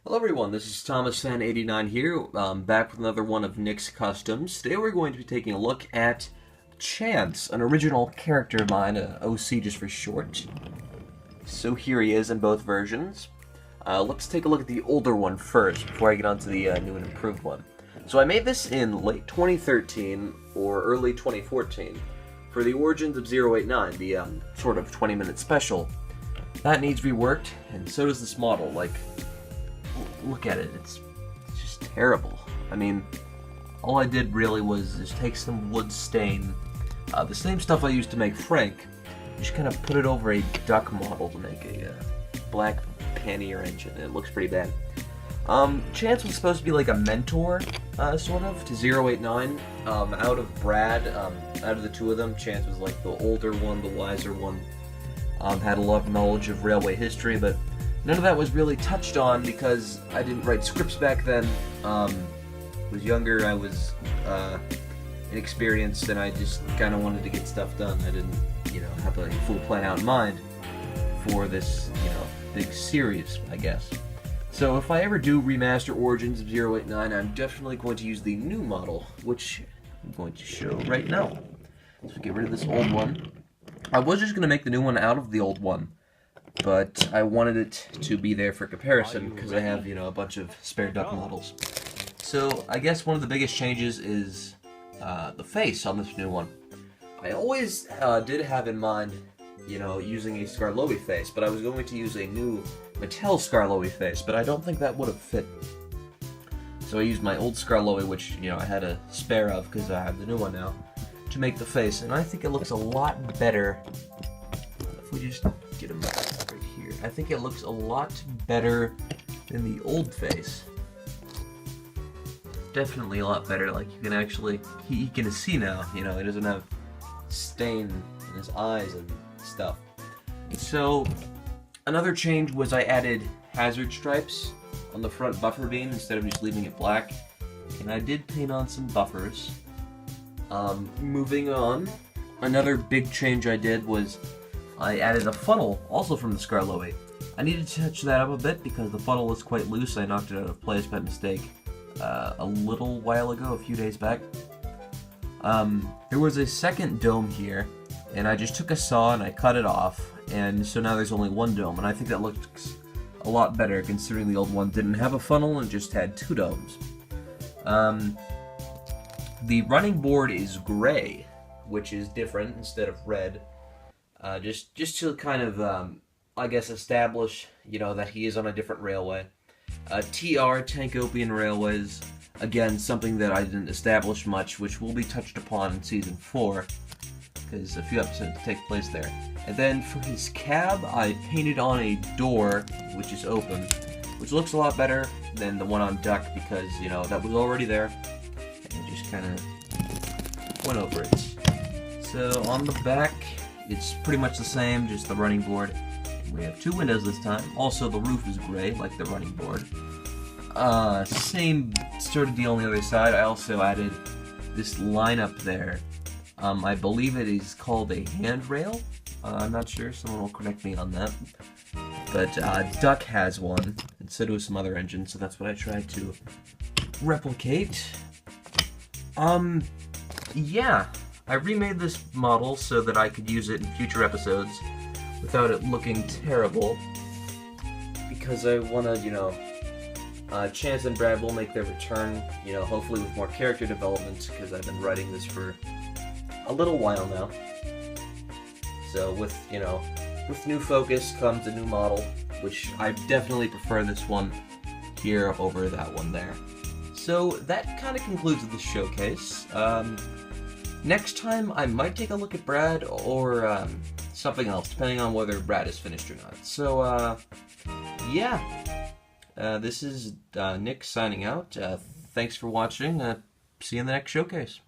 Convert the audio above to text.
Hello everyone, this is ThomasFan89 here, back with another one of Nick's Customs. Today we're going to be taking a look at Chance, an original character of mine, OC just for short. So here he is in both versions. Let's take a look at the older one first, before I get onto the new and improved one. So I made this in late 2013, or early 2014, for the Origins of 089, the sort of 20-minute special. That needs reworked, and so does this model. Look at it, it's just terrible. I mean, all I did really was just take some wood stain, the same stuff I used to make Frank, just kind of put it over a duck model to make a black pannier engine, and it looks pretty bad. Chance was supposed to be like a mentor, sort of, to 089. Out of Brad, out of the two of them, Chance was like the older one, the wiser one, had a lot of knowledge of railway history, but none of that was really touched on because I didn't write scripts back then. I was younger, I was inexperienced, and I just kind of wanted to get stuff done. I didn't, have a full plan out in mind for this, big series, I guess. So if I ever do remaster Origins of 089, I'm definitely going to use the new model, which I'm going to show right now. So get rid of this old one. I was just going to make the new one out of the old one, but I wanted it to be there for comparison because I have, a bunch of spare duck models. So I guess one of the biggest changes is the face on this new one. I always did have in mind, using a Skarloey face, but I was going to use a new Mattel Skarloey face, but I don't think that would have fit. So I used my old Skarloey, which, I had a spare of because I have the new one now, to make the face, and I think it looks a lot better if we just get him right here. I think it looks a lot better than the old face. Definitely a lot better. Like, you can actually, he can see now, he doesn't have stain in his eyes and stuff. So another change was I added hazard stripes on the front buffer beam instead of just leaving it black, and I did paint on some buffers. Moving on, another big change I did was I added a funnel, also from the Skarloey. I needed to touch that up a bit because the funnel was quite loose. I knocked it out of place by mistake a little while ago, a few days back. There was a second dome here, and I just took a saw and I cut it off, and so now there's only one dome, and I think that looks a lot better considering the old one didn't have a funnel and just had two domes. The running board is gray, which is different instead of red. Just to kind of, I guess, establish, that he is on a different railway. TR, Tankopian Railways, again, something that I didn't establish much, which will be touched upon in Season 4, because a few episodes take place there. And then for his cab, I painted on a door, which is open, which looks a lot better than the one on Duck, because, that was already there, and just kind of went over it. So on the back, it's pretty much the same, just the running board. We have two windows this time. Also, the roof is gray, like the running board. Same sort of deal on the other side. I also added this line up there. I believe it is called a handrail. I'm not sure, someone will correct me on that. But Duck has one, and so do some other engines, so that's what I tried to replicate. Yeah. I remade this model so that I could use it in future episodes without it looking terrible, because I want to, Chance and Brad will make their return, hopefully with more character development, because I've been writing this for a little while now. So with new focus comes a new model, which I definitely prefer this one here over that one there. So that kind of concludes the showcase. Next time, I might take a look at Brad or something else, depending on whether Brad is finished or not. So, yeah. This is Nick signing out. Thanks for watching. See you in the next showcase.